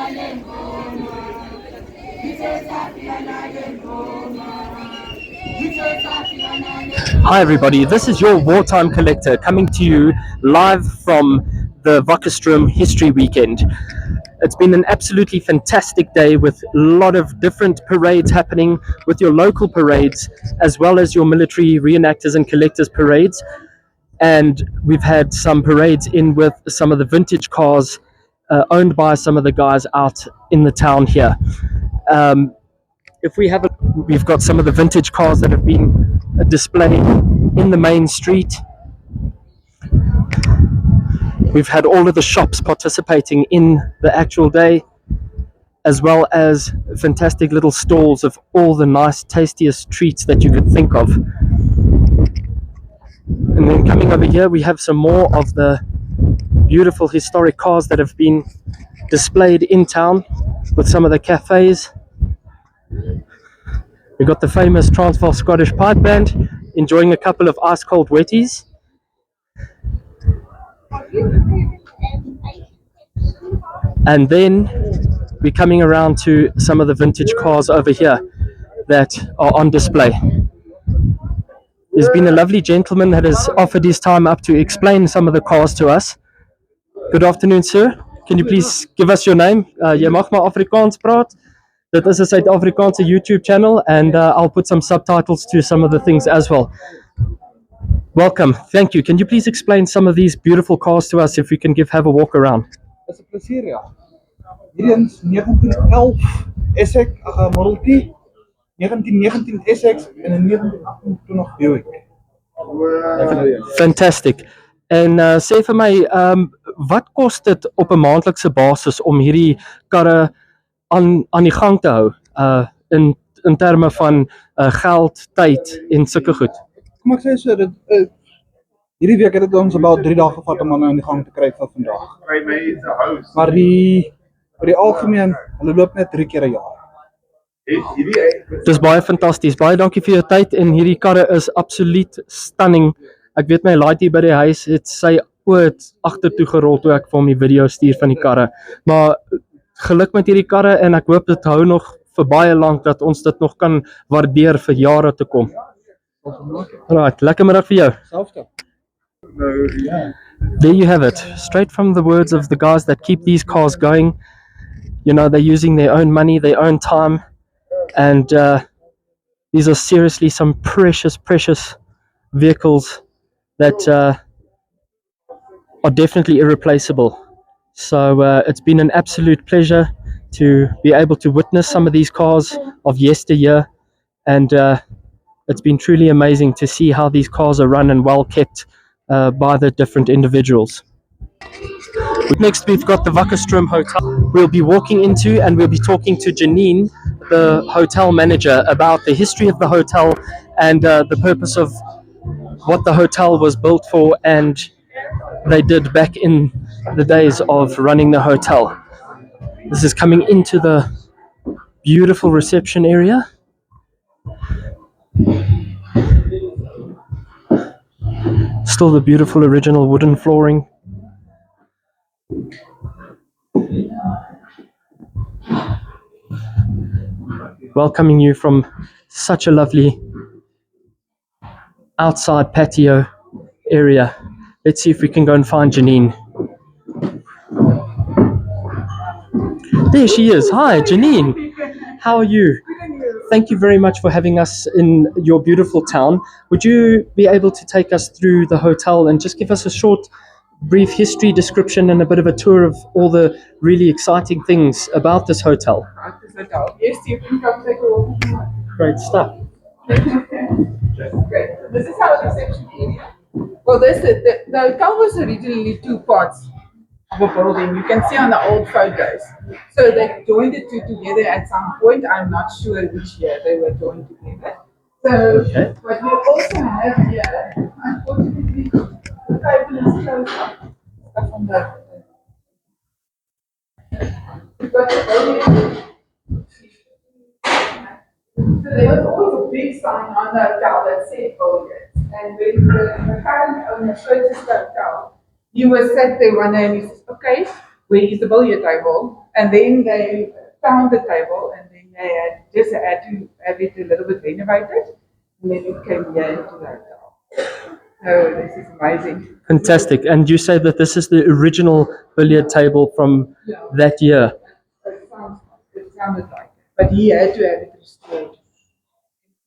Hi everybody, this is your Wartime Collector coming to you live from the Wakkerstroom History Weekend. It's been an absolutely fantastic day with a lot of different parades happening, with your local parades as well as your military reenactors and collectors parades. And we've had some parades in with some of the vintage cars owned by some of the guys out in the town here. We've got some of the vintage cars that have been displayed in the main street. We've had all of the shops participating in the actual day, as well as fantastic little stalls of all the nice, tastiest treats that you could think of. And then coming over here, we have some more of the beautiful historic cars that have been displayed in town with some of the cafes. We've got the famous Transvaal Scottish Pipe Band enjoying a couple of ice cold wetties. And then we're coming around to some of the vintage cars over here that are on display. There's been a lovely gentleman that has offered his time up to explain some of the cars to us. Good afternoon, sir. Can you please give us your name? Jy mag maar Afrikaans praat. Dit is 'n Suid-Afrikaanse YouTube channel, and I'll put some subtitles to some of the things as well. Welcome. Thank you. Can you please explain some of these beautiful cars to us if we can have a walk around? It's a plezier, ja. Hierdie is 1911 SX Model T, 1919 SX en 'n 1928 Buick. Fantastic. En sê vir my, wat kos dit op 'n maandelikse basis om hierdie karre aan die gang te hou, in terme van geld, tyd en sulke goed? Kom ek sê so, dit hierdie week het dit ons about 3 dae gevat om aan die gang te kry vir vandag. Maar oor die algemeen, hulle loop net 3 keer 'n jaar. Dis baie fantasties. Baie dankie vir jou tyd, en hierdie karre is absoluut stunning. Ek weet my laaitie by die huis het sy oë agtertoe gerol toe ek vir hom die video stuur van die karre. Maar geluk met hierdie karre, en ek hoop dit hou nog vir baie lank, dat ons dit nog kan waardeer vir jare te kom. Right, lekker middag vir jou. Selfde. There you have it, straight from the words of the guys that keep these cars going. You know, they're using their own money, their own time, and these are seriously some precious vehicles that are definitely irreplaceable. So it's been an absolute pleasure to be able to witness some of these cars of yesteryear, and it's been truly amazing to see how these cars are run and well kept by the different individuals. Next, we've got the Wakkerstroom Hotel. We'll be walking into, and we'll be talking to Janine, the hotel manager, about the history of the hotel and the purpose of what the hotel was built for and they did back in the days of running the hotel. This is coming into the beautiful reception area. Still the beautiful original wooden flooring. Welcoming you from such a lovely outside patio area. Let's see if we can go and find Janine. There she is. Hi, Janine. How are you? Thank you very much for having us in your beautiful town. Would you be able to take us through the hotel and just give us a short, brief history description and a bit of a tour of all the really exciting things about this hotel? Yes, you can come take a walk. Great stuff. Great. This is our reception area. Well, the hotel was originally 2 parts of a building. You can see on the old photos. So they joined the 2 together at some point. I'm not sure which year they were joined together. So, okay. What we also have here, unfortunately, the table is closed up on the. We've got the building. So there was always a big sign on the hotel that said billiards. And when the current owner purchased the hotel, he was sat there one day and he says, okay, where is the billiard table? And then they found the table, and then they had to have it a little bit renovated, and then it came here into the hotel. So this is amazing. Fantastic. And you say that this is the original billiard table from that year. It sounded like it. But he had to have it restored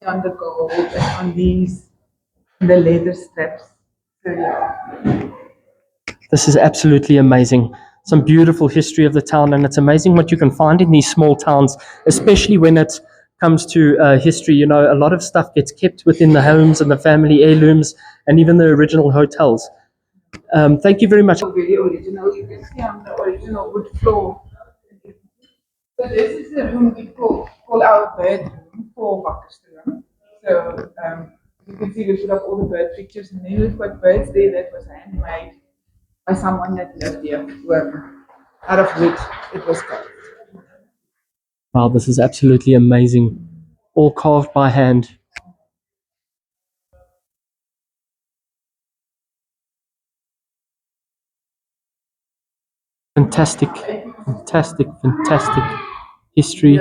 on the gold and on the leather straps. So yeah. This is absolutely amazing. Some beautiful history of the town, and it's amazing what you can find in these small towns, especially when it comes to history. You know, a lot of stuff gets kept within the homes and the family heirlooms and even the original hotels. Thank you very much. Very original. You can see on the original wood floor. So this is the room we call our bedroom for Wakkerstroom. So you can see we put up all the bird pictures, and then we've got birds there that was handmade by someone that lived here, out of which it was carved. Wow, this is absolutely amazing. All carved by hand. Fantastic, fantastic, fantastic history.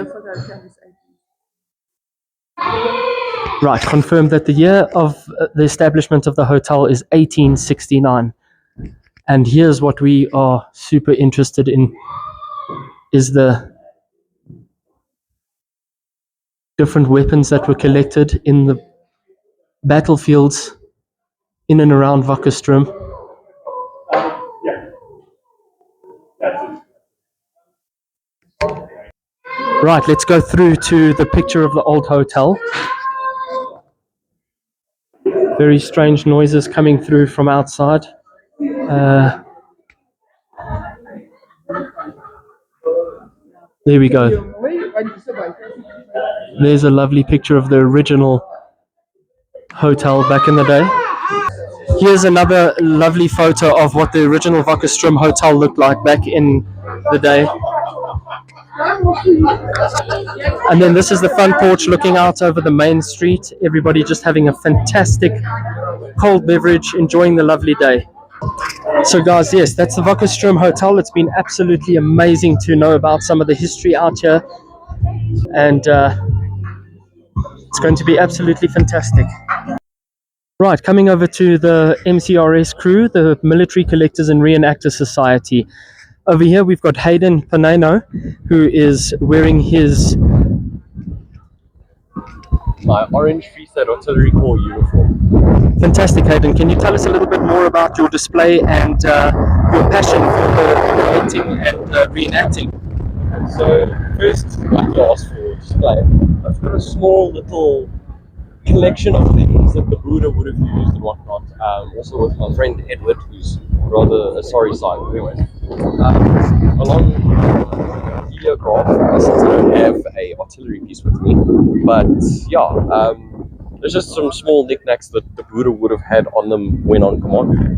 Right, confirmed that the year of the establishment of the hotel is 1869. And here's what we are super interested in, is the different weapons that were collected in the battlefields in and around Wakkerstroom. Right, let's go through to the picture of the old hotel. Very strange noises coming through from outside. There we go. There's a lovely picture of the original hotel back in the day. Here's another lovely photo of what the original Wakkerstroom hotel looked like back in the day. And then this is the front porch looking out over the main street. Everybody just having a fantastic cold beverage, enjoying the lovely day. So guys, yes, that's the Wakkerstroom Hotel. It's been absolutely amazing to know about some of the history out here. And it's going to be absolutely fantastic. Right, coming over to the MCRS crew, the Military Collectors and Reenactors Society. Over here we've got Hayden Paneno, who is wearing his my orange Free State Artillery Corps uniform. Fantastic, Hayden. Can you tell us a little bit more about your display and your passion for collecting and reenacting? So first, like you asked for display, I've got a small little collection of things that the Buddha would have used and whatnot. Also with my friend Edward, who's rather a sorry side. Anyways, along heliograph, since I don't have a artillery piece with me, but yeah, there's just some small knickknacks that the Buddha would have had on them when on commando.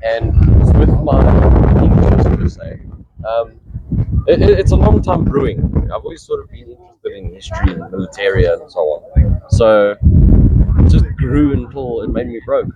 And with my English, so to say, it's a long time brewing. I've always sort of been interested in history and military and so on. So it just grew until it made me broke.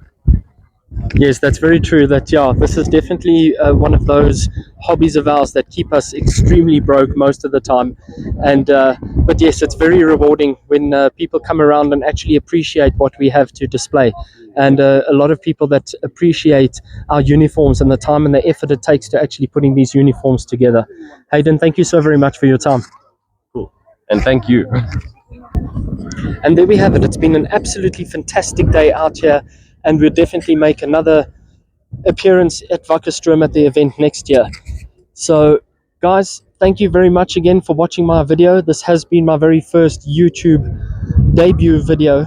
Yes, that's very true. That this is definitely one of those hobbies of ours that keep us extremely broke most of the time. And but yes, it's very rewarding when people come around and actually appreciate what we have to display. And a lot of people that appreciate our uniforms and the time and the effort it takes to actually putting these uniforms together. Hayden, thank you so very much for your time. Cool. And thank you. And there we have it. It's been an absolutely fantastic day out here, and we'll definitely make another appearance at Wakkerstroom at the event next year. So, guys, thank you very much again for watching my video. This has been my very first YouTube debut video,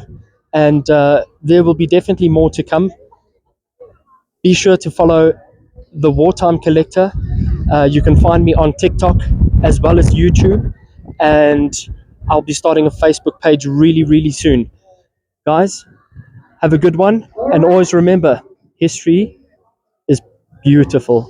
and there will be definitely more to come. Be sure to follow the Wartime Collector. You can find me on TikTok as well as YouTube, and I'll be starting a Facebook page really, really soon. Guys, have a good one, and always remember, history is beautiful.